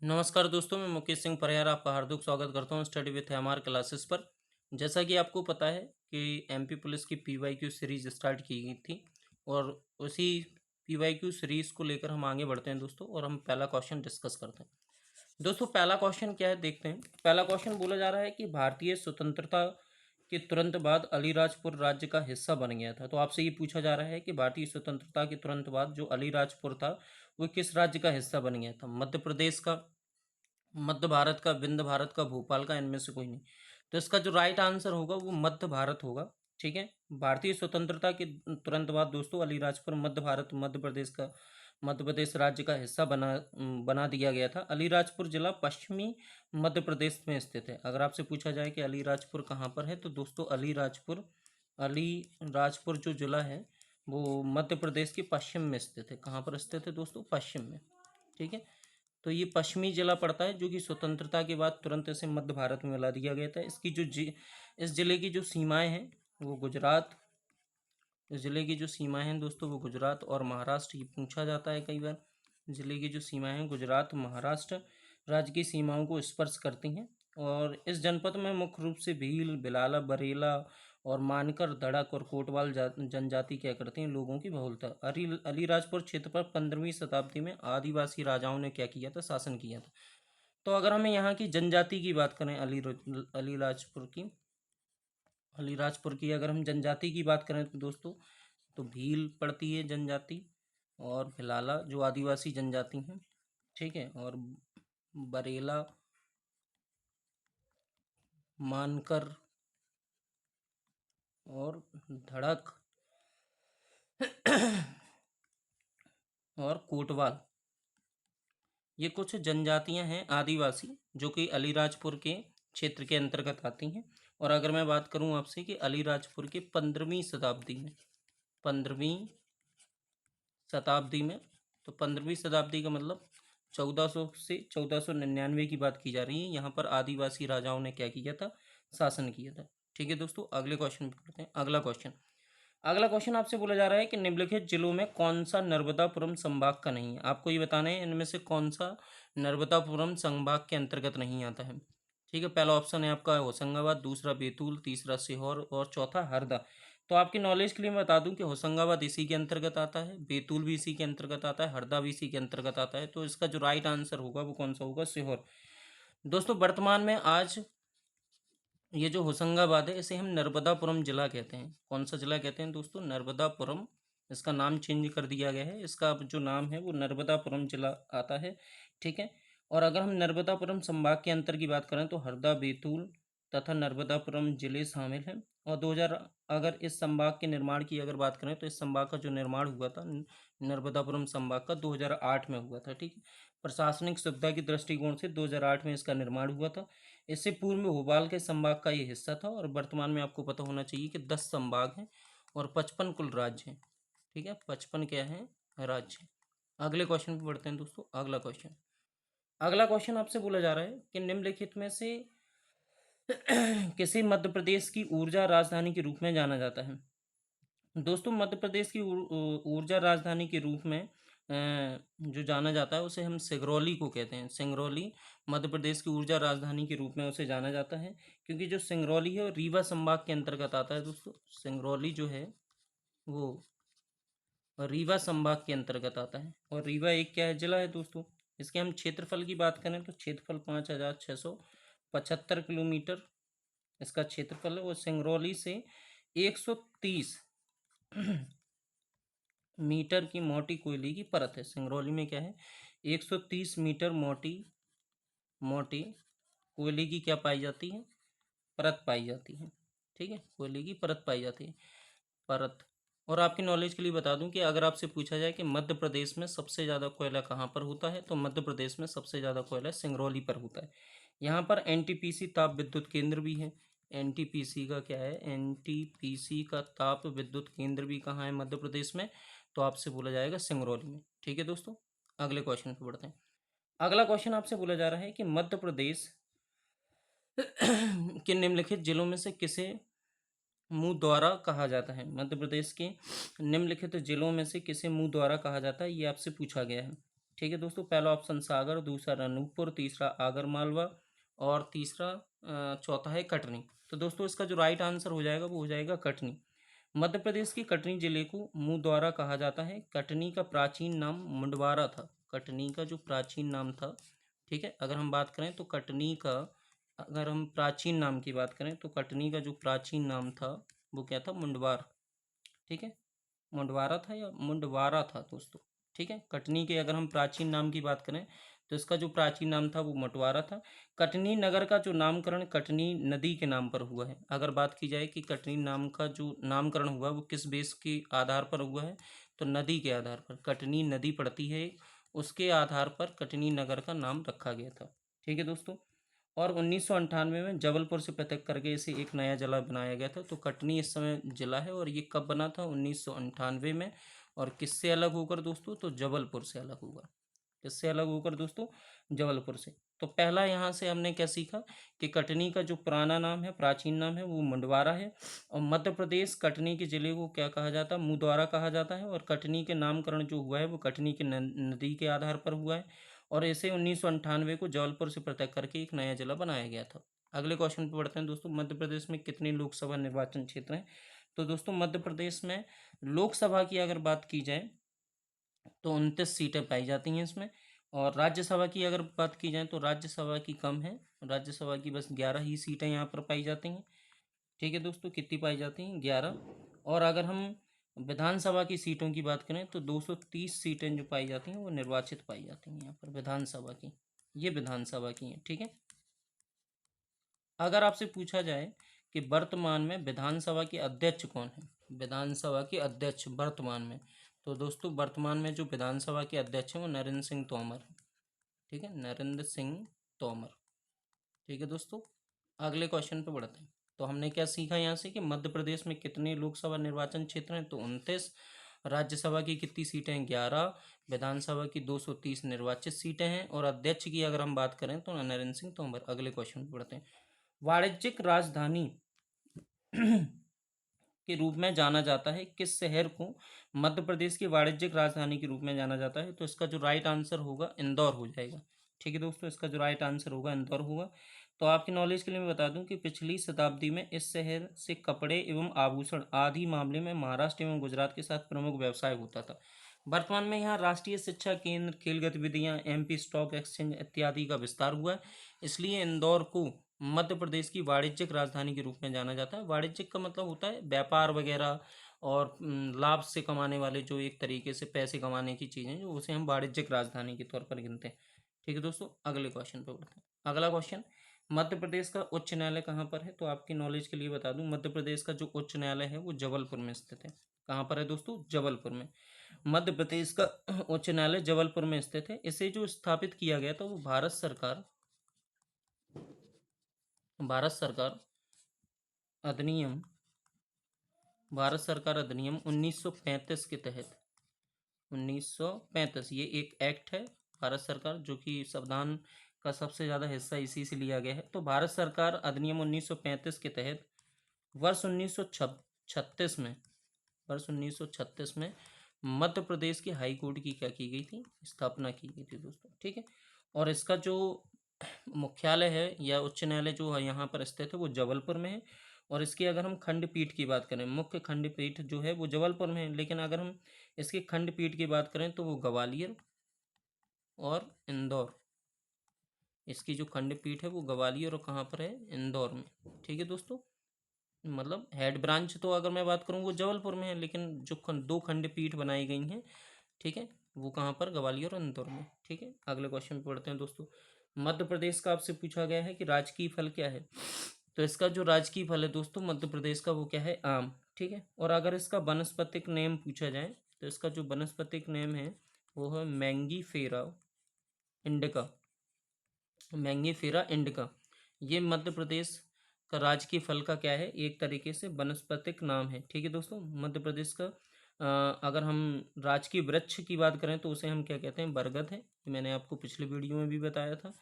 नमस्कार दोस्तों, मैं मुकेश सिंह परिहार आपका हार्दिक स्वागत करता हूं स्टडी विथ एमआर क्लासेस पर। जैसा कि आपको पता है कि एमपी पुलिस की पीवाईक्यू सीरीज स्टार्ट की गई थी और उसी पीवाईक्यू सीरीज को लेकर हम आगे बढ़ते हैं दोस्तों, और हम पहला क्वेश्चन डिस्कस करते हैं। दोस्तों पहला क्वेश्चन क्या है देखते हैं। पहला क्वेश्चन बोला जा रहा है कि भारतीय स्वतंत्रता के तुरंत बाद अलीराजपुर राज्य का हिस्सा बन गया था। तो आपसे ये पूछा जा रहा है कि भारतीय स्वतंत्रता के तुरंत बाद जो अलीराजपुर था वो किस राज्य का हिस्सा बन गया था? मध्य प्रदेश का, मध्य भारत का, विंध्य भारत का, भोपाल का, इनमें से कोई नहीं। तो इसका जो राइट आंसर होगा वो मध्य भारत होगा। ठीक है, भारतीय स्वतंत्रता के तुरंत बाद दोस्तों अलीराजपुर मध्य भारत, मध्य प्रदेश का, मध्य प्रदेश राज्य का हिस्सा बना दिया गया था। अलीराजपुर जिला पश्चिमी मध्य प्रदेश में स्थित है। अगर आपसे पूछा जाए कि अलीराजपुर कहाँ पर है, तो दोस्तों अलीराजपुर जो जिला है वो मध्य प्रदेश के पश्चिम में स्थित है। कहाँ पर स्थित है दोस्तों? पश्चिम में। ठीक है, तो ये पश्चिमी जिला पड़ता है जो कि स्वतंत्रता के बाद तुरंत इसे मध्य भारत में मिला दिया गया था। इसकी इस जिले की जो सीमाएं हैं वो गुजरात, इस जिले की जो सीमाएं हैं दोस्तों वो गुजरात और महाराष्ट्र, ये पूछा जाता है कई बार। जिले की जो सीमाएं हैं गुजरात महाराष्ट्र राज्य की सीमाओं को स्पर्श करती हैं। और इस जनपद में मुख्य रूप से भील, बिलाला, बरेला और मानकर, धड़क और कोटवाल जनजाति क्या करते हैं, लोगों की बहुलता। अलीराजपुर क्षेत्र पर 15वीं शताब्दी में आदिवासी राजाओं ने क्या किया था? शासन किया था। तो अगर हमें यहाँ की जनजाति की बात करें, अलीराजपुर की अगर हम जनजाति की बात करें तो दोस्तों, तो भील पड़ती है जनजाति, और भिलाला जो आदिवासी जनजाति हैं। ठीक है, और बरेला, मानकर और धड़क और कोटवाल, ये कुछ जनजातियां हैं आदिवासी जो कि अलीराजपुर के क्षेत्र के अंतर्गत आती हैं। और अगर मैं बात करूं आपसे कि अलीराजपुर के 15वीं शताब्दी में, तो 15वीं शताब्दी का मतलब 1400 से 1499 की बात की जा रही है। यहाँ पर आदिवासी राजाओं ने क्या किया था? शासन किया था। ठीक है दोस्तों, अगले क्वेश्चन पे करते हैं। अगला क्वेश्चन आपसे बोला जा रहा है कि निम्नलिखित जिलों में कौन सा नर्मदापुरम संभाग का नहीं है? आपको ये बताना है इनमें से कौन सा नर्मदापुरम संभाग के अंतर्गत नहीं आता है। ठीक है, पहला ऑप्शन है आपका होशंगाबाद, दूसरा बैतूल, तीसरा सीहोर और चौथा हरदा। तो आपकी नॉलेज के लिए मैं बता दूं कि होशंगाबाद इसी के अंतर्गत आता है, बैतूल भी इसी के अंतर्गत आता है, हरदा भी इसी के अंतर्गत आता है। तो इसका जो राइट आंसर होगा वो कौन सा होगा? सीहोर। दोस्तों वर्तमान में आज ये जो होशंगाबाद है इसे हम नर्मदापुरम जिला कहते हैं। कौन सा जिला कहते हैं दोस्तों? नर्मदापुरम। इसका नाम चेंज कर दिया गया है, इसका अब जो नाम है वो नर्मदापुरम जिला आता है। ठीक है, और अगर हम नर्मदापुरम संभाग के अंतर की बात करें तो हरदा, बैतूल तथा नर्मदापुरम जिले शामिल हैं। और 2000, अगर इस संभाग के निर्माण की अगर बात करें तो इस संभाग का जो निर्माण हुआ था नर्मदापुरम संभाग का 2008 में हुआ था। ठीक है, प्रशासनिक सुविधा की दृष्टिकोण से 2008 में इसका निर्माण हुआ था। इससे पूर्व में भोपाल के संभाग का ये हिस्सा था। और वर्तमान में आपको पता होना चाहिए कि 10 संभाग हैं और 55 कुल राज्य हैं। ठीक है, 55 क्या है? राज्य। अगले क्वेश्चन पे बढ़ते हैं दोस्तों। अगला क्वेश्चन आपसे बोला जा रहा है कि निम्नलिखित में से किसी मध्य प्रदेश की ऊर्जा राजधानी के रूप में जाना जाता है? दोस्तों मध्य प्रदेश की ऊर्जा राजधानी के रूप में जो जाना जाता है उसे हम सिंगरौली को कहते हैं। सिंगरौली मध्य प्रदेश की ऊर्जा राजधानी के रूप में उसे जाना जाता है, क्योंकि जो सिंगरौली है वो रीवा संभाग के अंतर्गत आता है दोस्तों। सिंगरौली जो है वो रीवा संभाग के अंतर्गत आता है। और रीवा एक क्या है? जिला है दोस्तों। इसके हम क्षेत्रफल की बात करें तो क्षेत्रफल 5675 किलोमीटर इसका क्षेत्रफल है। वो सिंगरौली से 130 मीटर की मोटी कोयले की परत है। सिंगरौली में क्या है? 130 मीटर मोटी मोटी कोयले की क्या पाई जाती है? परत पाई जाती है। ठीक है, कोयले की परत पाई जाती है, परत। और आपकी नॉलेज के लिए बता दूं कि अगर आपसे पूछा जाए कि मध्य प्रदेश में सबसे ज़्यादा कोयला कहाँ पर होता है, तो मध्य प्रदेश में सबसे ज़्यादा कोयला सिंगरौली पर होता है। यहाँ पर एनटीपीसी ताप विद्युत केंद्र भी है। एनटीपीसी का क्या है? एनटीपीसी का ताप विद्युत केंद्र भी कहाँ है? मध्य प्रदेश में। तो आपसे बोला जाएगा सिंगरौली में। ठीक है दोस्तों, अगले क्वेश्चन पे बढ़ते हैं। अगला क्वेश्चन आपसे बोला जा रहा है कि मध्य प्रदेश के निम्नलिखित जिलों में से किसे मुंह द्वारा कहा जाता है? मध्य प्रदेश के निम्नलिखित जिलों में से किसे मुंह द्वारा कहा जाता है, ये आपसे पूछा गया है। ठीक है दोस्तों, पहला ऑप्शन सागर, दूसरा अनूपपुर, तीसरा आगर मालवा और तीसरा चौथा है कटनी। तो दोस्तों इसका जो राइट आंसर हो जाएगा वो हो जाएगा कटनी। मध्य प्रदेश के कटनी जिले को मुंह द्वारा कहा जाता है। कटनी का प्राचीन नाम मुंडवारा था। कटनी का जो प्राचीन नाम था, ठीक है, अगर हम बात करें तो कटनी का, अगर हम प्राचीन नाम की बात करें तो कटनी का जो प्राचीन नाम था वो क्या था, मुंडवार। ठीक है, मुंडवारा था या मुंडवारा था दोस्तों। ठीक है, कटनी के अगर हम प्राचीन नाम की बात करें तो इसका जो प्राचीन नाम था वो मटवारा था। कटनी नगर का जो नामकरण कटनी नदी के नाम पर हुआ है। अगर बात की जाए कि कटनी नाम का जो नामकरण हुआ वो किस बेस के आधार पर हुआ है, तो नदी के आधार पर। कटनी नदी पड़ती है, उसके आधार पर कटनी नगर का नाम रखा गया था। ठीक है दोस्तों, और 1998 में जबलपुर से पृथक करके इसे एक नया जिला बनाया गया था। तो कटनी इस समय जिला है और ये कब बना था, 1998 में। और किससे अलग होकर दोस्तों, तो जबलपुर से अलग होगा। किससे अलग होकर दोस्तों, जबलपुर से। तो पहला यहाँ से हमने क्या सीखा कि कटनी का जो पुराना नाम है, प्राचीन नाम है, वो मुंडवारा है। और मध्य प्रदेश कटनी के जिले को क्या कहा जाता है, मुंहद्वारा कहा जाता है। और कटनी के नामकरण जो हुआ है वो कटनी के नदी के आधार पर हुआ है। और इसे 1998 को जबलपुर से पृथक करके एक नया जिला बनाया गया था। अगले क्वेश्चन पे बढ़ते हैं दोस्तों। मध्य प्रदेश में कितने लोकसभा निर्वाचन क्षेत्र हैं? तो दोस्तों मध्य प्रदेश में लोकसभा की अगर बात की जाए तो 29 सीटें पाई जाती हैं इसमें। और राज्यसभा की अगर बात की जाए तो राज्यसभा की कम है। राज्यसभा की बस 11 ही सीटें यहाँ पर पाई जाती हैं। ठीक है दोस्तों, कितनी पाई जाती हैं, 11। और अगर हम विधानसभा की सीटों की बात करें तो 230 सीटें जो पाई जाती हैं वो निर्वाचित पाई जाती हैं यहाँ पर विधानसभा की। ये विधानसभा की हैं। ठीक है, अगर आपसे पूछा जाए कि वर्तमान में विधानसभा के अध्यक्ष कौन है, विधानसभा के अध्यक्ष वर्तमान में, तो दोस्तों वर्तमान में जो विधानसभा के अध्यक्ष हैं वो नरेंद्र सिंह तोमर हैं। ठीक है, नरेंद्र सिंह तोमर। ठीक है दोस्तों, अगले क्वेश्चन पे बढ़ते हैं। तो हमने क्या सीखा यहाँ से कि मध्य प्रदेश में कितने लोकसभा निर्वाचन क्षेत्र हैं, तो 29। राज्यसभा की कितनी सीटें हैं, 11। विधानसभा की 230 निर्वाचित सीटें हैं। और अध्यक्ष की अगर हम बात करें तो नरेंद्र सिंह तोमर। अगले क्वेश्चन पे बढ़ते हैं। वाणिज्यिक राजधानी के रूप में जाना जाता है किस शहर को मध्य प्रदेश की वाणिज्यिक राजधानी के रूप में जाना जाता है, तो इसका जो राइट आंसर होगा इंदौर हो जाएगा। ठीक है दोस्तों, इसका जो राइट आंसर होगा इंदौर होगा। तो आपकी नॉलेज के लिए मैं बता दूं कि पिछली शताब्दी में इस शहर से कपड़े एवं आभूषण आदि मामले में महाराष्ट्र एवं गुजरात के साथ प्रमुख व्यवसाय होता था। वर्तमान में यहाँ राष्ट्रीय शिक्षा केंद्र, खेल गतिविधियाँ, एमपी स्टॉक एक्सचेंज इत्यादि का विस्तार हुआ है। इसलिए इंदौर को मध्य प्रदेश की वाणिज्यिक राजधानी के रूप में जाना जाता है। वाणिज्यिक का मतलब होता है व्यापार वगैरह और लाभ से कमाने वाले, जो एक तरीके से पैसे कमाने की चीज़ें, जो उसे हम वाणिज्यिक राजधानी के तौर पर गिनते हैं। ठीक है दोस्तों, अगले क्वेश्चन पर बढ़ते हैं। अगला क्वेश्चन, मध्य प्रदेश का उच्च न्यायालय कहाँ पर है, तो आपकी नॉलेज के लिए बता दूं, मध्य प्रदेश का जो उच्च न्यायालय है वो जबलपुर में स्थित है। कहाँ पर है दोस्तों, जबलपुर में। मध्य प्रदेश का उच्च न्यायालय जबलपुर में स्थित है। इसे जो स्थापित किया गया था वो भारत सरकार अधिनियम, भारत सरकार अधिनियम 1935 के तहत, 1935, ये एक एक्ट है भारत सरकार, जो कि संविधान का सबसे ज़्यादा हिस्सा इसी से लिया गया है। तो भारत सरकार अधिनियम 1935 के तहत वर्ष 1936 में, वर्ष 1936 में मध्य प्रदेश की हाई कोर्ट की क्या की गई थी, स्थापना की गई थी दोस्तों। ठीक है, और इसका जो मुख्यालय है या उच्च न्यायालय जो है यहाँ पर स्थित है वो जबलपुर में है। और इसकी अगर हम खंडपीठ की बात करें, मुख्य खंडपीठ जो है वो जबलपुर में है, लेकिन अगर हम इसकी खंडपीठ की बात करें तो वो ग्वालियर और इंदौर, इसकी जो खंडपीठ है वो ग्वालियर और कहाँ पर है, इंदौर में। ठीक है दोस्तों, मतलब हेड ब्रांच तो अगर मैं बात करूँ वो जबलपुर में है, लेकिन जो दो खंडपीठ बनाई गई हैं, ठीक है, वो कहाँ पर, ग्वालियर और इंदौर में। ठीक है, अगले क्वेश्चन पे पढ़ते हैं दोस्तों। मध्य प्रदेश का आपसे पूछा गया है कि राजकीय फल क्या है, तो इसका जो राजकीय फल है दोस्तों मध्य प्रदेश का वो क्या है, आम। ठीक है, और अगर इसका वनस्पतिक नेम पूछा जाए तो इसका जो वनस्पतिक नेम है वो है मैंगीफेरा इंडिका। मैंगीफेरा इंडिका, ये मध्य प्रदेश का राजकीय फल का क्या है, एक तरीके से वनस्पतिक नाम है। ठीक है दोस्तों, मध्य प्रदेश का अगर हम राजकीय वृक्ष की बात करें तो उसे हम क्या कहते हैं, बरगद है। मैंने आपको पिछले वीडियो में भी बताया था।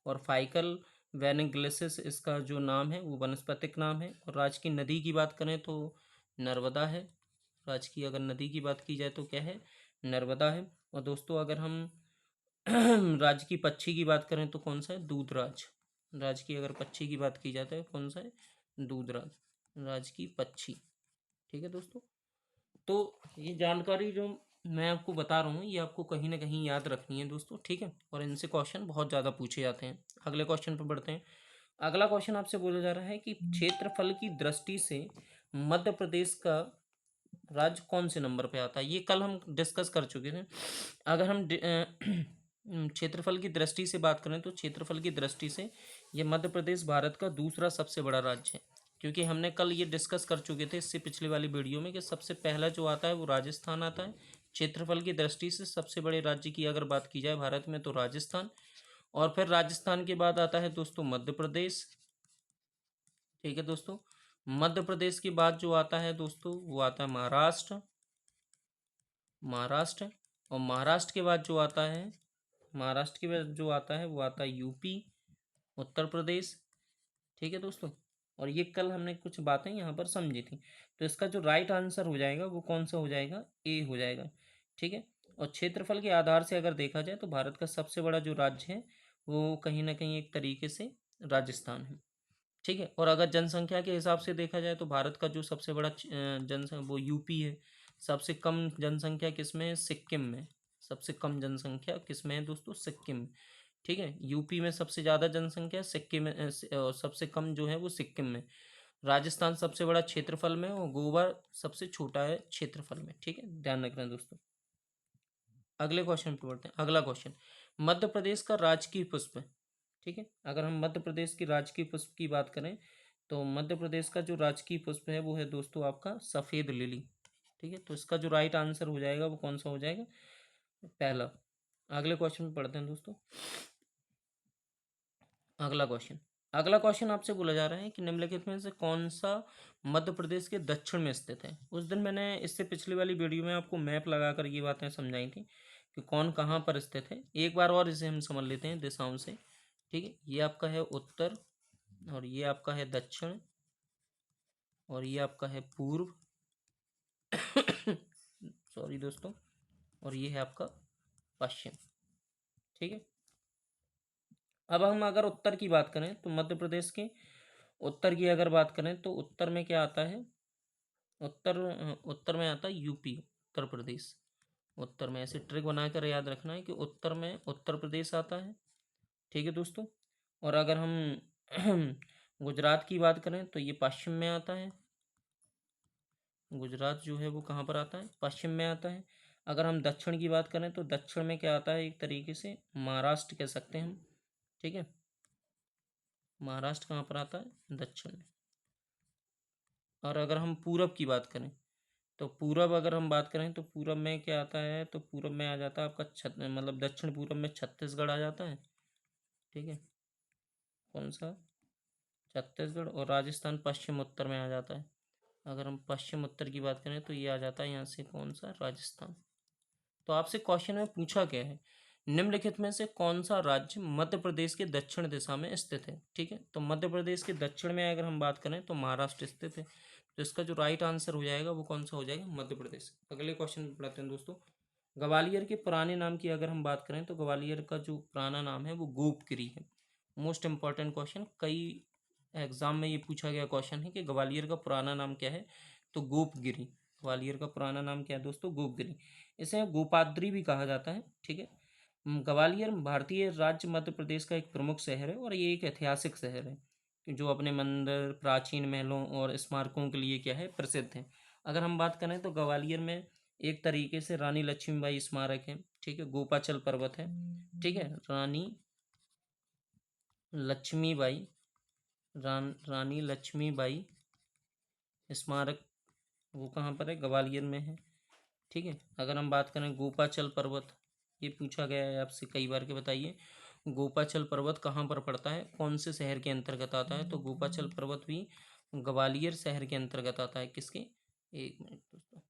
और फाइकल वेनिग्लिसिस इसका जो नाम है वो वनस्पतिक नाम है। और राजकीय नदी की बात करें तो नर्मदा है। राजकीय अगर नदी की बात की जाए तो क्या है, नर्मदा है। और दोस्तों अगर हम राज्य की पक्षी की बात करें तो कौन सा है? दूधराज। राज्य की अगर पक्षी की बात की जाती है कौन सा है? दूधराज, राज्य की पक्षी। ठीक है दोस्तों, तो ये जानकारी जो मैं आपको बता रहा हूँ ये आपको कहीं ना कहीं याद रखनी है दोस्तों, ठीक है, और इनसे क्वेश्चन बहुत ज़्यादा पूछे जाते हैं। अगले क्वेश्चन पर बढ़ते हैं। अगला क्वेश्चन आपसे बोला जा रहा है कि क्षेत्रफल की दृष्टि से मध्य प्रदेश का राज्य कौन से नंबर पे आता है? ये कल हम डिस्कस कर चुके थे। अगर हम क्षेत्रफल की दृष्टि से बात करें तो क्षेत्रफल की दृष्टि से ये मध्य प्रदेश भारत का दूसरा सबसे बड़ा राज्य है, क्योंकि हमने कल ये डिस्कस कर चुके थे इससे पिछले वाली वीडियो में कि सबसे पहला जो आता है वो राजस्थान आता है। क्षेत्रफल की दृष्टि से सबसे बड़े राज्य की अगर बात की जाए भारत में तो राजस्थान, और फिर राजस्थान के बाद आता है दोस्तों मध्य प्रदेश। ठीक है दोस्तों, मध्य प्रदेश के बाद जो आता है दोस्तों वो आता है महाराष्ट्र। महाराष्ट्र, और महाराष्ट्र के बाद जो आता है, महाराष्ट्र के बाद जो आता है वो आता है यूपी, उत्तर प्रदेश। ठीक है दोस्तों, और ये कल हमने कुछ बातें यहाँ पर समझी थी। तो इसका जो राइट आंसर हो जाएगा वो कौन सा हो जाएगा? ए हो जाएगा। ठीक है, और क्षेत्रफल के आधार से अगर देखा जाए तो भारत का सबसे बड़ा जो राज्य है वो कहीं ना कहीं एक तरीके से राजस्थान है। ठीक है, और अगर जनसंख्या के हिसाब से देखा जाए तो भारत का जो सबसे बड़ा जनसंख्या वो यूपी है। सबसे कम जनसंख्या किसमें है? सिक्किम में। सबसे कम जनसंख्या किसमें है दोस्तों? सिक्किम में। ठीक है, यूपी में सबसे ज़्यादा जनसंख्या, सिक्किम में और सबसे कम जो है वो सिक्किम में। राजस्थान सबसे बड़ा क्षेत्रफल में और गोवा सबसे छोटा है क्षेत्रफल में। ठीक है, ध्यान रखना दोस्तों। अगले क्वेश्चन पे बढ़ते हैं। अगला क्वेश्चन, मध्य प्रदेश का राजकीय पुष्प। ठीक है, अगर हम मध्य प्रदेश की राजकीय पुष्प की बात करें तो मध्य प्रदेश का जो राजकीय पुष्प है वो है दोस्तों आपका सफ़ेद लिली। ठीक है, तो इसका जो राइट आंसर हो जाएगा वो कौन सा हो जाएगा? पहला। अगले क्वेश्चन पे पढ़ते हैं दोस्तों। अगला क्वेश्चन, अगला क्वेश्चन आपसे बोला जा रहा है कि निम्नलिखित में से कौन सा मध्य प्रदेश के दक्षिण में स्थित है? उस दिन मैंने इससे पिछली वाली वीडियो में आपको मैप लगाकर ये बातें समझाई थी कि कौन कहाँ पर स्थित है। एक बार और इसे हम समझ लेते हैं दिशाओं से। ठीक है, ये आपका है उत्तर, और ये आपका है दक्षिण, और ये आपका है पूर्व सॉरी दोस्तों, और ये है आपका पश्चिम। ठीक है, अब हम अगर उत्तर की बात करें तो मध्य प्रदेश के उत्तर की अगर बात करें तो उत्तर में क्या आता है? उत्तर में आता है यूपी, उत्तर प्रदेश। उत्तर में ऐसे ट्रिक बनाकर याद रखना है कि उत्तर में उत्तर प्रदेश आता है। ठीक है दोस्तों, और अगर हम गुजरात की बात करें तो ये पश्चिम में आता है। गुजरात जो है वो कहाँ पर आता है? पश्चिम में आता है। अगर हम दक्षिण की बात करें तो दक्षिण में क्या आता है? एक तरीके से महाराष्ट्र कह सकते हैं हम। ठीक है, महाराष्ट्र कहाँ पर आता है? दक्षिण में। और अगर हम पूरब की बात करें तो पूरब अगर हम बात करें तो पूरब में क्या आता है? तो पूरब में आ जाता है आपका मतलब दक्षिण पूरब में छत्तीसगढ़ आ जाता है। ठीक है, कौन सा? छत्तीसगढ़, और राजस्थान पश्चिम उत्तर में आ जाता है। अगर हम पश्चिम उत्तर की बात करें तो ये आ जाता है यहाँ से कौन सा? राजस्थान। तो आपसे क्वेश्चन में पूछा गया है निम्नलिखित में से कौन सा राज्य मध्य प्रदेश के दक्षिण दिशा में स्थित है? ठीक है, तो मध्य प्रदेश के दक्षिण में अगर हम बात करें तो महाराष्ट्र स्थित है। तो इसका जो राइट आंसर हो जाएगा वो कौन सा हो जाएगा? मध्य प्रदेश। अगले क्वेश्चन में पढ़ते हैं दोस्तों। ग्वालियर के पुराने नाम की अगर हम बात करें तो ग्वालियर का जो पुराना नाम है वो गोपगिरी है। मोस्ट इंपॉर्टेंट क्वेश्चन, कई एग्जाम में ये पूछा गया क्वेश्चन है कि ग्वालियर का पुराना नाम क्या है? तो गोपगिरी। ग्वालियर का पुराना नाम क्या है दोस्तों? गोपगिरी। इसे गोपाद्री भी कहा जाता है। ठीक है, ग्वालियर भारतीय राज्य मध्य प्रदेश का एक प्रमुख शहर है और ये एक ऐतिहासिक शहर है जो अपने मंदिर, प्राचीन महलों और स्मारकों के लिए क्या है? प्रसिद्ध है। अगर हम बात करें तो ग्वालियर में एक तरीके से रानी लक्ष्मीबाई स्मारक है। ठीक है, गोपाचल पर्वत है। ठीक है, रानी लक्ष्मीबाई, रानी लक्ष्मीबाई स्मारक वो कहाँ पर है? ग्वालियर में है। ठीक है, अगर हम बात करें गोपाचल पर्वत, ये पूछा गया है आपसे कई बार के, बताइए गोपाचल पर्वत कहाँ पर पड़ता है? कौन से शहर के अंतर्गत आता है? तो गोपाचल पर्वत भी ग्वालियर शहर के अंतर्गत आता है। किसके? एक मिनट दोस्तों,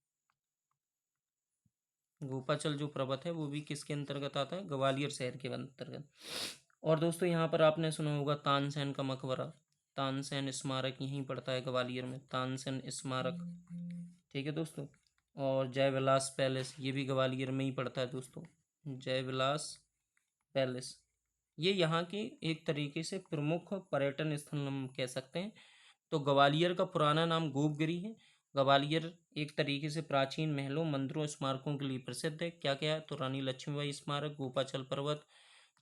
गोपाचल जो पर्वत है वो भी किसके अंतर्गत आता है? ग्वालियर शहर के अंतर्गत। और दोस्तों यहाँ पर आपने सुना होगा तानसेन का मकबरा, तानसेन स्मारक यहीं पड़ता है ग्वालियर में, तानसेन स्मारक। ठीक है दोस्तों, और जय विलास पैलेस ये भी ग्वालियर में ही पड़ता है दोस्तों, जय विलास पैलेस, ये यहाँ की एक तरीके से प्रमुख पर्यटन स्थल हम कह सकते हैं। तो ग्वालियर का पुराना नाम गोपगिरी है। ग्वालियर एक तरीके से प्राचीन महलों, मंदिरों, स्मारकों के लिए प्रसिद्ध है। क्या क्या है? तो रानी लक्ष्मीबाई स्मारक, गोपाचल पर्वत,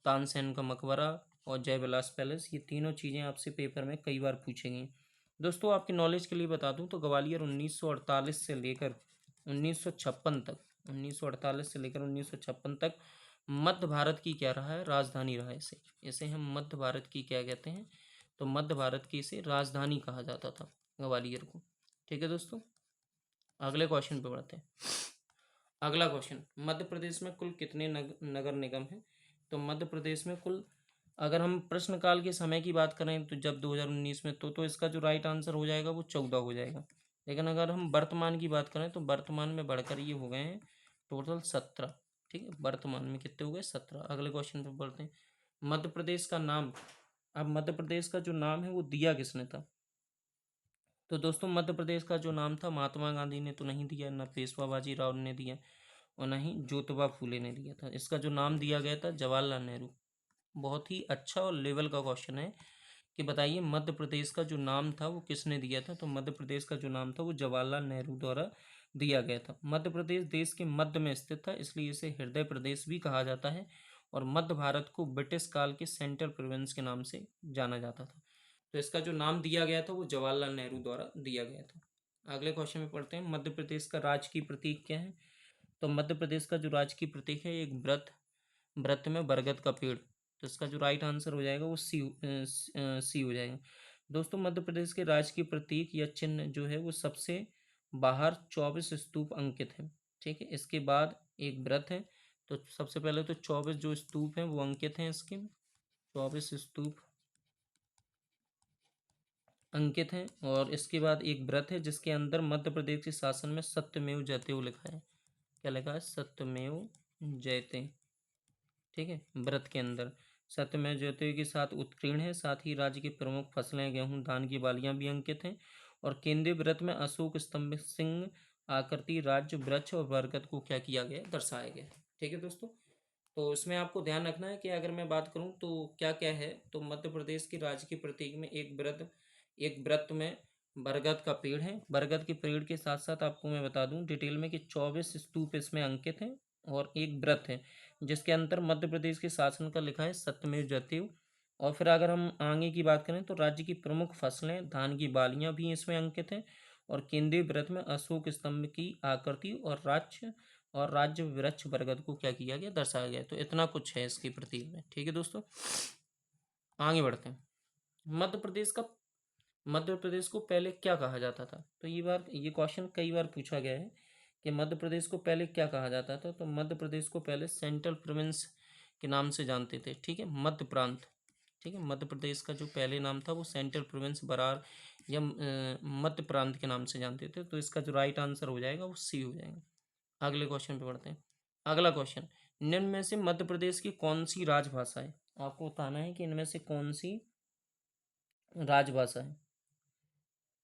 तानसेन का मकबरा और जयविलास पैलेस, ये तीनों चीज़ें आपसे पेपर में कई बार पूछी गई। दोस्तों आपकी नॉलेज के लिए बता दूं तो ग्वालियर 1948 से लेकर 1956 तक, 1948 से लेकर 1956 तक मध्य भारत की क्या रहा है? राजधानी रहा है। इसे हम मध्य भारत की क्या कहते हैं? तो मध्य भारत की इसे राजधानी कहा जाता था, ग्वालियर को। ठीक है दोस्तों, अगले क्वेश्चन पे बढ़ते हैं। अगला क्वेश्चन, मध्य प्रदेश में कुल कितने नगर निगम हैं? तो मध्य प्रदेश में कुल, अगर हम प्रश्नकाल के समय की बात करें तो जब 2019 में, तो इसका जो राइट आंसर हो जाएगा वो 14 हो जाएगा। लेकिन अगर हम वर्तमान की बात करें तो वर्तमान में बढ़कर ये हो गए हैं टोटल 17। ठीक है, वर्तमान में कितने हो गए? 17। अगले क्वेश्चन पे बढ़ते हैं। मध्य प्रदेश का नाम, अब मध्य प्रदेश का जो नाम है वो दिया किसने था? तो दोस्तों मध्य प्रदेश का जो नाम था, महात्मा गांधी ने तो नहीं दिया, ना पेशवा बाजीराव ने दिया और ना ही ज्योतिबा फूले ने दिया था। इसका जो नाम दिया गया था जवाहरलाल नेहरू। बहुत ही अच्छा और लेवल का क्वेश्चन है कि बताइए मध्य प्रदेश का जो नाम था वो किसने दिया था? तो मध्य प्रदेश का जो नाम था वो जवाहरलाल नेहरू द्वारा दिया गया था। मध्य प्रदेश देश के मध्य में स्थित था, इसलिए इसे हृदय प्रदेश भी कहा जाता है और मध्य भारत को ब्रिटिश काल के सेंट्रल प्रोविंस के नाम से जाना जाता था। तो इसका जो नाम दिया गया था वो जवाहरलाल नेहरू द्वारा दिया गया था। अगले क्वेश्चन में पढ़ते हैं, मध्य प्रदेश का राजकीय प्रतीक क्या है? तो मध्य प्रदेश का जो राजकीय प्रतीक है एक व्रत, व्रत में बरगद का पेड़। तो इसका जो राइट आंसर हो जाएगा वो सी हो जाएगा। दोस्तों मध्य प्रदेश के राजकीय प्रतीक या चिन्ह जो है वो सबसे बाहर 24 स्तूप अंकित है। ठीक है, इसके बाद एक व्रत है। तो सबसे पहले तो 24 जो स्तूप हैं वो अंकित हैं, इसके 24 स्तूप अंकित हैं। और इसके बाद एक व्रत है जिसके अंदर मध्य प्रदेश के शासन में सत्यमेव जयते लिखा है। क्या लिखा है? सत्यमेव जयते। ठीक है, व्रत के अंदर सत्यमेव जयते के साथ उत्कीर्ण है। साथ ही राज्य की प्रमुख फसलें, गेहूं, धान की बालियां भी अंकित हैं। और केंद्रीय व्रत में अशोक स्तंभ, सिंह आकृति, राज्य वृक्ष और बरगद को क्या किया गया? दर्शाया गया। ठीक है दोस्तों, तो इसमें आपको ध्यान रखना है कि अगर मैं बात करूं तो क्या क्या है, तो मध्य प्रदेश के राजकीय प्रतीक में एक व्रत में बरगद का पेड़ है। बरगद के पेड़ के साथ साथ आपको मैं बता दूं डिटेल में कि 24 स्तूप इसमें अंकित हैं और एक व्रत है जिसके अंतर मध्य प्रदेश के शासन का लिखा है सत्यमेव जयते। और फिर अगर हम आगे की बात करें तो राज्य की प्रमुख फसलें, धान की बालियां भी इसमें अंकित हैं। और केंद्रीय व्रत में अशोक स्तंभ की आकृति और राज्य वृक्ष बरगद को क्या किया गया? दर्शाया गया। तो इतना कुछ है इसके प्रतीक में। ठीक है दोस्तों, आगे बढ़ते हैं। मध्य प्रदेश का मध्य प्रदेश को पहले क्या कहा जाता था? तो ये क्वेश्चन कई बार पूछा गया है कि मध्य प्रदेश को पहले क्या कहा जाता था। तो मध्य प्रदेश को पहले सेंट्रल प्रोविंस के नाम से जानते थे। ठीक है, मध्य प्रांत। ठीक है, मध्य प्रदेश का जो पहले नाम था वो सेंट्रल प्रोविंस, बरार या मध्य प्रांत के नाम से जानते थे। तो इसका जो राइट आंसर हो जाएगा वो सी हो जाएगा। अगले क्वेश्चन पे बढ़ते हैं। अगला क्वेश्चन, निम्न में से मध्य प्रदेश की कौन सी राजभाषा है? आपको बताना है कि इनमें से कौन सी राजभाषा है।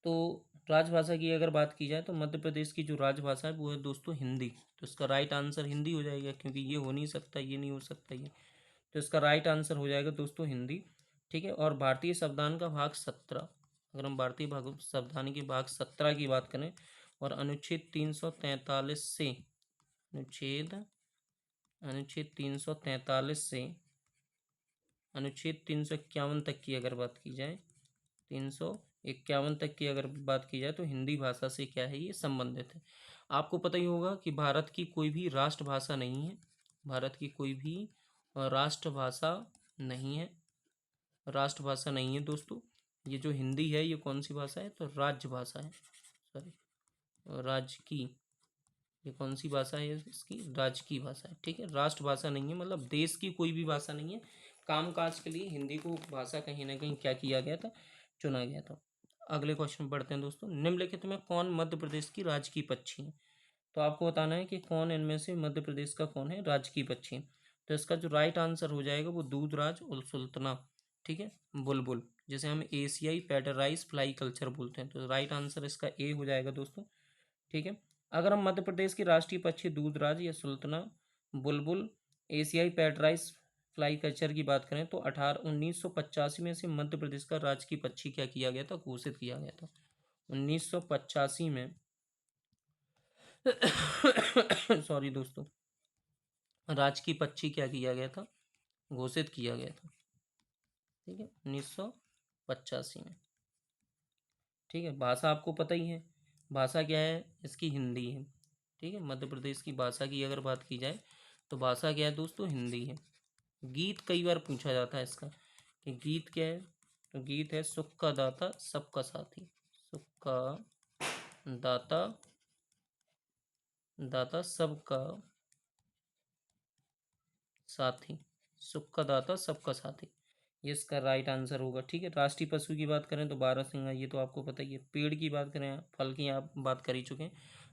तो राजभाषा की अगर बात की जाए तो मध्य प्रदेश की जो राजभाषा है वो है दोस्तों हिंदी। तो इसका राइट आंसर हिंदी हो जाएगा, क्योंकि ये हो नहीं सकता, ये नहीं हो सकता ये। तो इसका राइट आंसर हो जाएगा दोस्तों हिंदी। ठीक है, और भारतीय संविधान का भाग 17, अगर हम भारतीय भाग संविधान के भाग 17 की बात करें और अनुच्छेद 343 से अनुच्छेद अनुच्छेद 343 से अनुच्छेद 351 तक की अगर बात की जाए, 351 तक की अगर बात की जाए तो हिंदी भाषा से क्या है? ये संबंधित है। आपको पता ही होगा कि भारत की कोई भी राष्ट्रभाषा नहीं है। भारत की कोई भी राष्ट्रभाषा नहीं है, राष्ट्रभाषा नहीं है दोस्तों। ये जो हिंदी है ये कौन सी भाषा है? तो राज्य भाषा है, सॉरी, राज्य की। ये कौन सी भाषा है? इसकी राजकीय भाषा है। ठीक है, राष्ट्रभाषा नहीं है, मतलब देश की कोई भी भाषा नहीं है। कामकाज के लिए हिंदी को भाषा कहीं ना कहीं क्या किया गया था? चुना गया था। अगले क्वेश्चन पढ़ते हैं दोस्तों। निम्नलिखित में कौन मध्य प्रदेश की राजकीय पक्षी है? तो आपको बताना है कि कौन इनमें से मध्य प्रदेश का कौन है राजकीय पक्षी। तो इसका जो राइट आंसर हो जाएगा वो दूधराज और सुल्ताना। ठीक है, बुलबुल, जिसे हम एशियाई पैटराइज फ्लाई कल्चर बोलते हैं। तो राइट आंसर इसका ए हो जाएगा दोस्तों। ठीक है, अगर हम मध्य प्रदेश के राष्ट्रीय पक्षी दूधराज या सुल्ताना, बुलबुल, एशियाई पैटराइज फ्लाई कल्चर की बात करें तो 1985 में से मध्य प्रदेश का राजकीय पक्षी क्या किया गया था, घोषित किया गया था। 1985 में सॉरी दोस्तों, राजकीय पक्षी क्या किया गया था, घोषित किया गया था। ठीक है, 1985 में। ठीक है, भाषा आपको पता ही है, भाषा क्या है इसकी, हिंदी है। ठीक है, मध्य प्रदेश की भाषा की अगर बात की जाए तो भाषा क्या है दोस्तों, हिंदी है। गीत कई बार पूछा जाता है इसका कि गीत क्या है, तो गीत है सुख का दाता सबका साथी। सुख का दाता, दाता सबका साथी, सुख का दाता सबका साथी, ये इसका राइट आंसर होगा। ठीक है, राष्ट्रीय पशु की बात करें तो बारहसिंगा, ये तो आपको पता ही है। पेड़ की बात करें, फल की आप बात कर ही चुके हैं।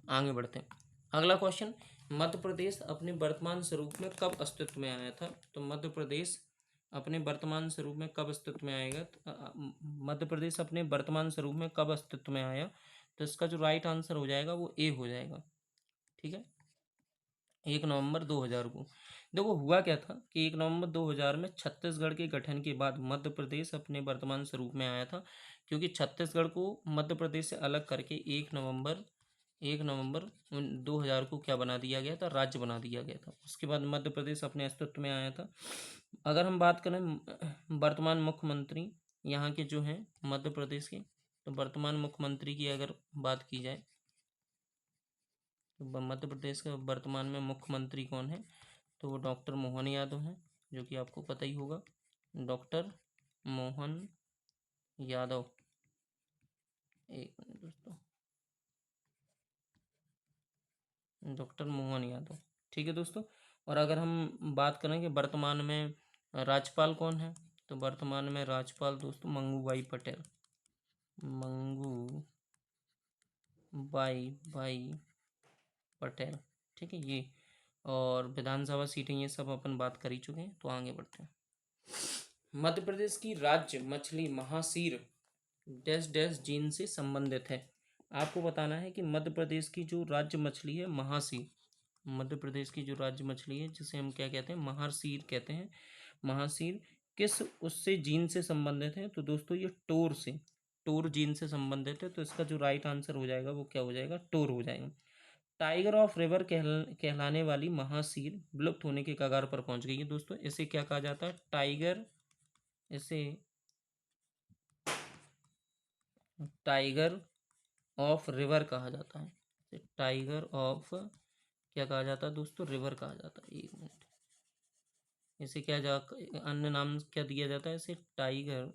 आगे बढ़ते हैं, अगला क्वेश्चन, मध्य प्रदेश अपने वर्तमान स्वरूप में कब अस्तित्व में आया था, तो मध्य प्रदेश अपने वर्तमान स्वरूप में कब अस्तित्व में आएगा, मध्य प्रदेश अपने वर्तमान स्वरूप में कब अस्तित्व में आया, तो इसका जो राइट आंसर हो जाएगा वो ए हो जाएगा। ठीक है, 1 नवंबर 2000 को। देखो हुआ क्या था कि 1 नवंबर 2000 में छत्तीसगढ़ के गठन के बाद मध्य प्रदेश अपने वर्तमान स्वरूप में आया था, क्योंकि छत्तीसगढ़ को मध्य प्रदेश से अलग करके 1 नवंबर 2000 को क्या बना दिया गया था, राज्य बना दिया गया था। उसके बाद मध्य प्रदेश अपने अस्तित्व में आया था। अगर हम बात करें वर्तमान मुख्यमंत्री यहाँ के जो हैं मध्य प्रदेश के, तो वर्तमान मुख्यमंत्री की अगर बात की जाए तो मध्य प्रदेश का वर्तमान में मुख्यमंत्री कौन है, तो वो डॉक्टर मोहन यादव हैं, जो कि आपको पता ही होगा, डॉक्टर मोहन यादव। एक मिनट दोस्तों, डॉक्टर मोहन यादव। ठीक है दोस्तों, और अगर हम बात करें कि वर्तमान में राज्यपाल कौन है, तो वर्तमान में राज्यपाल दोस्तों मंगूबाई पटेल, मंगूबाई पटेल। ठीक है, ये और विधानसभा सीटें ये सब अपन बात कर ही चुके हैं। तो आगे बढ़ते हैं, मध्य प्रदेश की राज्य मछली महासीर डैश डैश जीन से संबंधित है। आपको बताना है कि मध्य प्रदेश की जो राज्य मछली है महासीर, मध्य प्रदेश की जो राज्य मछली है जिसे हम क्या कहते हैं, महासीर कहते हैं, महासीर किस उससे जीन से संबंधित है, तो दोस्तों ये टोर से, टोर जीन से संबंधित है। तो इसका जो राइट आंसर हो जाएगा वो क्या हो जाएगा, टोर हो जाएगा। टाइगर ऑफ रिवर कहलाने वाली महासीर विलुप्त होने के कगार पर पहुंच गई है दोस्तों। इसे क्या कहा जाता है, टाइगर, इसे टाइगर ऑफ रिवर कहा जाता है। इसे टाइगर ऑफ क्या कहा जाता है दोस्तों, रिवर कहा जाता है। एक मिनट, इसे क्या जा अन्य नाम क्या दिया जाता है, इसे टाइगर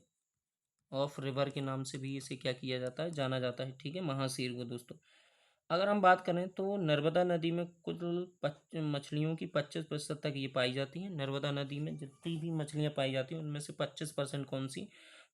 ऑफ रिवर के नाम से भी इसे क्या किया जाता है, जाना जाता है। ठीक है, महासीर को दोस्तों। अगर हम बात करें तो नर्मदा नदी में कुल मछलियों की 25% तक ये पाई जाती हैं। नर्मदा नदी में जितनी भी मछलियाँ पाई जाती हैं उनमें से 25% कौन सी,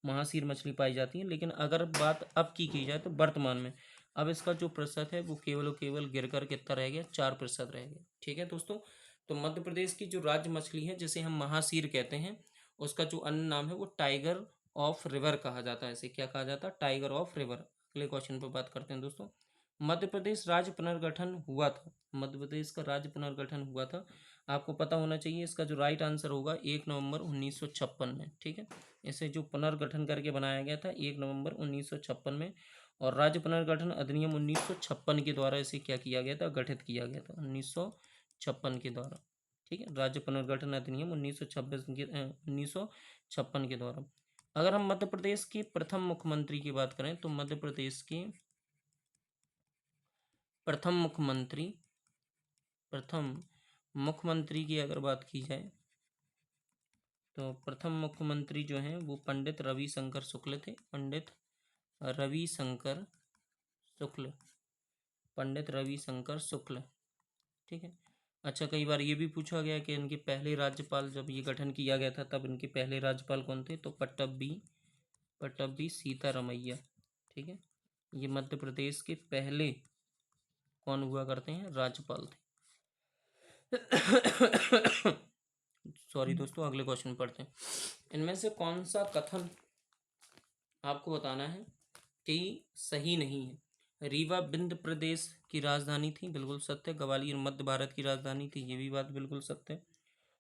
महासीर मछली पाई जाती है। लेकिन अगर बात अब की जाए तो वर्तमान में अब इसका जो प्रतिशत है वो केवल और केवल गिर कर कितना रह गया, 4% रह गया। ठीक है दोस्तों, तो मध्य प्रदेश की जो राज्य मछली है जिसे हम महासीर कहते हैं, उसका जो अन्य नाम है वो टाइगर ऑफ रिवर कहा जाता है। इसे क्या कहा जाता है, टाइगर ऑफ रिवर। अगले क्वेश्चन पर बात करते हैं दोस्तों, मध्य प्रदेश राज्य पुनर्गठन हुआ था, मध्य प्रदेश का राज्य पुनर्गठन हुआ था, आपको पता होना चाहिए। इसका जो राइट आंसर होगा 1 नवंबर 1956 में। ठीक है, इसे जो पुनर्गठन करके बनाया गया था 1 नवंबर 1956 में, और राज्य पुनर्गठन अधिनियम 1956 के द्वारा इसे क्या किया गया था, गठित किया गया था 1956 के द्वारा। ठीक है, राज्य पुनर्गठन अधिनियम 1956 के द्वारा। अगर हम मध्य प्रदेश के प्रथम मुख्यमंत्री की बात करें तो मध्य प्रदेश के प्रथम मुख्यमंत्री की अगर बात की जाए तो प्रथम मुख्यमंत्री जो हैं वो पंडित रविशंकर शुक्ल थे, पंडित रविशंकर शुक्ल, पंडित रविशंकर शुक्ल। ठीक है, अच्छा कई बार ये भी पूछा गया कि इनके पहले राज्यपाल, जब ये गठन किया गया था तब इनके पहले राज्यपाल कौन थे, तो पट्टभी सीतारमैया। ठीक है, ये मध्य प्रदेश के पहले कौन हुआ करते हैं, राज्यपाल थे। सॉरी दोस्तों, अगले क्वेश्चन पढ़ते हैं, इनमें से कौन सा कथन आपको बताना है कि सही नहीं है। रीवा विंध्य प्रदेश की राजधानी थी, बिल्कुल सत्य। ग्वालियर मध्य भारत की राजधानी थी, ये भी बात बिल्कुल सत्य है।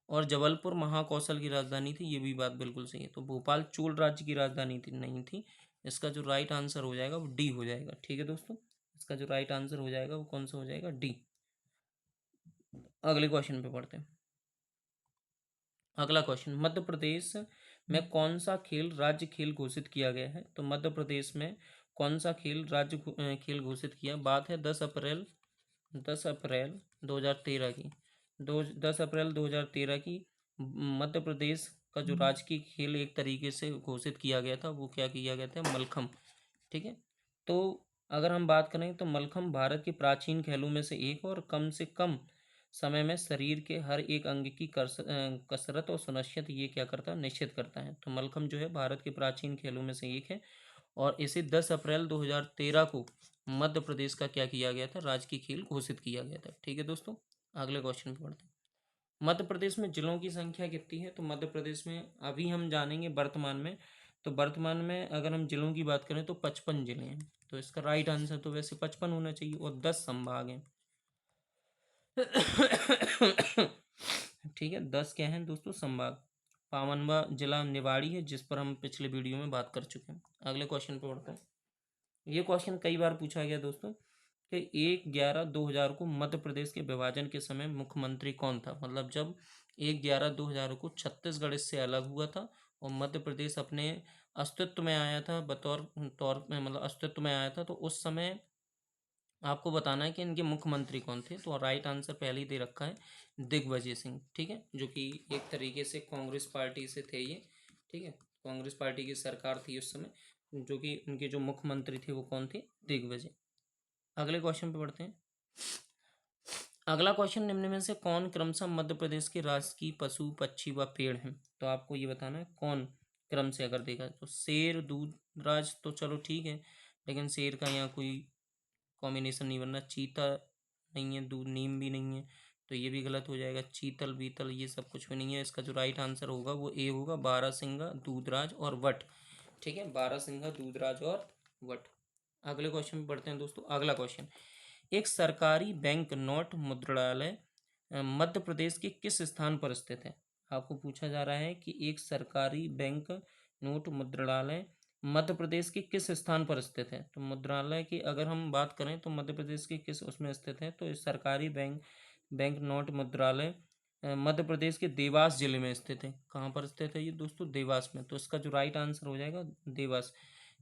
और जबलपुर महाकौशल की राजधानी थी, ये भी बात बिल्कुल सही है। तो भोपाल चोल राज्य की राजधानी थी, नहीं थी। इसका जो राइट आंसर हो जाएगा वो डी हो जाएगा। ठीक है दोस्तों, इसका जो राइट आंसर हो जाएगा वो कौन सा हो जाएगा? डी। अगले क्वेश्चन पे पढ़ते हैं। अगला क्वेश्चन, मध्य प्रदेश में कौन सा खेल राज्य खेल घोषित किया गया है? तो मध्य प्रदेश में कौन सा खेल राज्य खेल घोषित किया? बात है 10 अप्रैल 2013 की। 10 अप्रैल 2013 की मध्य प्रदेश का जो राजकीय खेल एक तरीके से घोषित किया गया था, वो क्या किया गया था? मलखम। ठीक है। तो अगर हम बात करें तो मलखम भारत के प्राचीन खेलों में से एक और कम से कम समय में शरीर के हर एक अंग की कसरत और सुनिश्चित ये क्या करता है? निश्चित करता है। तो मलखम जो है भारत के प्राचीन खेलों में से एक है और इसे 10 अप्रैल 2013 को मध्य प्रदेश का क्या किया गया था? राजकीय खेल घोषित किया गया था। ठीक है दोस्तों, अगले क्वेश्चन पे बढ़ते हैं। मध्य प्रदेश में जिलों की संख्या कितनी है? तो मध्य प्रदेश में अभी हम जानेंगे वर्तमान में। तो वर्तमान में अगर हम जिलों की बात करें तो 55 जिले हैं। तो इसका राइट आंसर तो वैसे 55 होना चाहिए और 10 संभाग हैं। ठीक है, 10 क्या हैं दोस्तों? संभाग। 52वां जिला निवाड़ी है, जिस पर हम पिछले वीडियो में बात कर चुके हैं। अगले क्वेश्चन पे बढ़ते हैं। ये क्वेश्चन कई बार पूछा गया दोस्तों कि 1/11/2000 को मध्य प्रदेश के विभाजन के समय मुख्यमंत्री कौन था? मतलब जब 1/11/2000 को छत्तीसगढ़ इससे अलग हुआ था और मध्य प्रदेश अपने अस्तित्व में आया था, बतौर तौर में मतलब अस्तित्व में आया था, तो उस समय आपको बताना है कि इनके मुख्यमंत्री कौन थे। तो राइट आंसर पहले ही दे रखा है, दिग्विजय सिंह। ठीक है, जो कि एक तरीके से कांग्रेस पार्टी से थे ये। ठीक है, कांग्रेस पार्टी की सरकार थी उस समय, जो कि उनके जो मुख्यमंत्री थे वो कौन थे? दिग्विजय। अगले क्वेश्चन पे बढ़ते हैं। अगला क्वेश्चन, निम्न में से कौन क्रमशः मध्य प्रदेश के राष्ट्रीय पशु पक्षी व पेड़ हैं? तो आपको ये बताना है कौन क्रम से। अगर देखा तो शेर, दूधराज तो चलो ठीक है, लेकिन शेर का यहाँ कोई कॉम्बिनेशन नहीं बनना। चीता नहीं है, दूध नीम भी नहीं है, तो ये भी गलत हो जाएगा। चीतल बीतल ये सब कुछ भी नहीं है। इसका जो राइट आंसर होगा वो ए होगा, बारहसिंगा, दूधराज और वट। ठीक है, बारहसिंगा, दूधराज और वट। अगले क्वेश्चन पे बढ़ते हैं दोस्तों। अगला क्वेश्चन, एक सरकारी बैंक नोट मुद्रणालय मध्य प्रदेश के किस स्थान पर स्थित है? आपको पूछा जा रहा है कि एक सरकारी बैंक नोट मुद्रणालय मध्य प्रदेश के किस स्थान पर स्थित है? तो मुद्रणालय की अगर हम बात करें तो मध्य प्रदेश के किस उसमें स्थित है? तो इस सरकारी बैंक नोट मुद्रालय मध्य प्रदेश के देवास जिले में स्थित है। कहाँ पर स्थित है ये दोस्तों? देवास में। तो इसका जो राइट आंसर हो जाएगा देवास।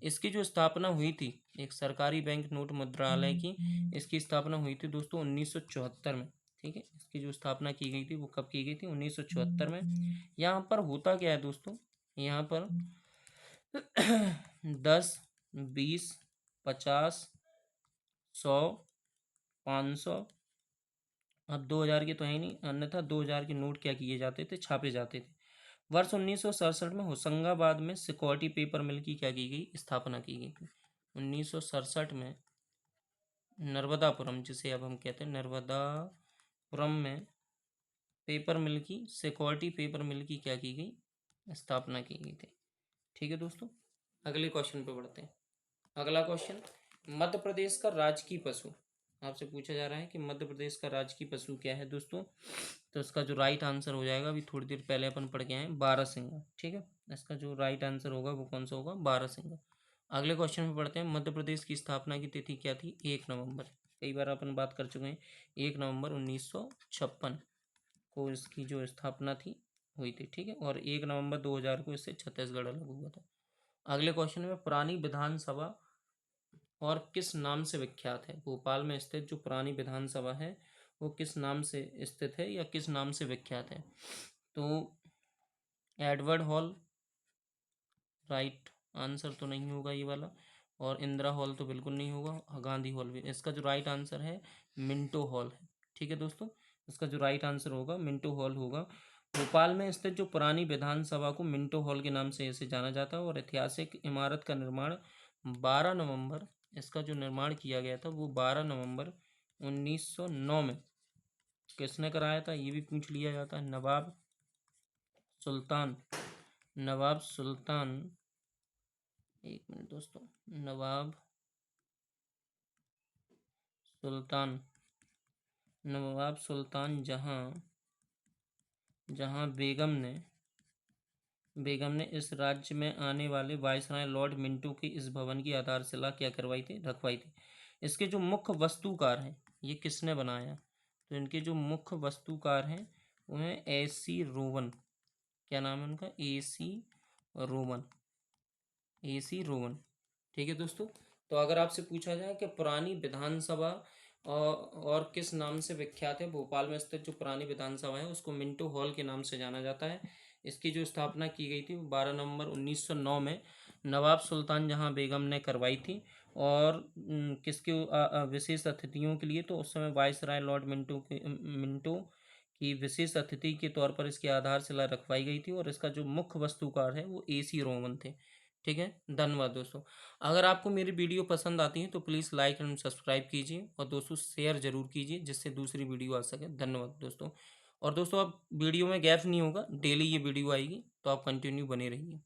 इसकी जो स्थापना हुई थी, एक सरकारी बैंक नोट मुद्रालय की, इसकी स्थापना हुई थी दोस्तों 1974 में। ठीक है, इसकी जो स्थापना की गई थी वो कब की गई थी? 1974 में। यहाँ पर होता क्या है दोस्तों? यहाँ पर 10, 20, 50, 100, 500, अब 2000 के तो है ही नहीं, अन्यथा 2000 के नोट क्या किए जाते थे? छापे जाते थे। वर्ष 1967 में होशंगाबाद में सिक्योरिटी पेपर मिल की क्या की गई? स्थापना की गई थी। 1967 में नर्मदापुरम, जिसे अब हम कहते हैं नर्मदापुरम में पेपर मिल की, सिक्योरिटी पेपर मिल की क्या की गई? स्थापना की गई थी। ठीक है दोस्तों, अगले क्वेश्चन पे बढ़ते हैं। अगला क्वेश्चन, मध्य प्रदेश का राजकीय पशु। आपसे पूछा जा रहा है कि मध्य प्रदेश का राजकीय पशु क्या है दोस्तों? तो इसका जो राइट आंसर हो जाएगा, अभी थोड़ी देर पहले अपन पढ़ के आए, बारहसिंगा। ठीक है, इसका जो राइट आंसर होगा वो कौन सा होगा? बारहसिंगा। अगले क्वेश्चन पे पढ़ते हैं। मध्य प्रदेश की स्थापना की तिथि क्या थी? 1 नवंबर। कई बार अपन बात कर चुके हैं। 1 नवंबर 1956 को इसकी जो स्थापना थी हुई थी। ठीक है, और 1 नवंबर 2000 को इससे छत्तीसगढ़ अलग हुआ था। अगले क्वेश्चन में, पुरानी विधानसभा और किस नाम से विख्यात है? भोपाल में स्थित जो पुरानी विधानसभा है वो किस नाम से स्थित है या किस नाम से विख्यात है? तो एडवर्ड हॉल राइट आंसर तो नहीं होगा ये वाला, और इंदिरा हॉल तो बिल्कुल नहीं होगा, गांधी हॉल भी। इसका जो राइट आंसर है मिंटो हॉल है। ठीक है दोस्तों, इसका जो राइट आंसर होगा मिंटो हॉल होगा। भोपाल में स्थित जो पुरानी विधानसभा को मिंटो हॉल के नाम से इसे जाना जाता है। और ऐतिहासिक इमारत का निर्माण 12 नवंबर, इसका जो निर्माण किया गया था वो 12 नवंबर 1909 में किसने कराया था? ये भी पूछ लिया जाता है। सुल्तान नवाब सुल्तान, एक मिनट दोस्तों, नवाब सुल्तान, नवाब सुल्तान जहां जहाँ बेगम ने इस राज्य में आने वाले वायसराय लॉर्ड मिंटो के इस भवन की आधारशिला क्या करवाई थी, रखवाई थी। इसके जो मुख्य वास्तुकार हैं, ये किसने बनाया? तो इनके जो मुख्य वास्तुकार हैं वो हैं AC रोवन। क्या नाम है उनका? Rowan AC Rowan. ठीक है दोस्तों। तो अगर आपसे पूछा जाए कि पुरानी विधानसभा और किस नाम से विख्यात है, भोपाल में स्थित जो पुरानी विधानसभा है उसको मिंटो हॉल के नाम से जाना जाता है। इसकी जो स्थापना की गई थी वो 12 नवंबर 1909 में नवाब सुल्तान जहां बेगम ने करवाई थी। और किसके विशेष अतिथियों के लिए, तो उस समय वायसराय लॉर्ड मिंटो की विशेष अतिथि के तौर पर इसकी आधारशिला रखवाई गई थी। और इसका जो मुख्य वास्तुकार है वो AC रोमन थे। ठीक है, धन्यवाद दोस्तों। अगर आपको मेरी वीडियो पसंद आती है तो प्लीज़ लाइक एंड सब्सक्राइब कीजिए और दोस्तों शेयर ज़रूर कीजिए जिससे दूसरी वीडियो आ सके। धन्यवाद दोस्तों। और दोस्तों अब वीडियो में गैप नहीं होगा, डेली ये वीडियो आएगी, तो आप कंटिन्यू बने रहिए।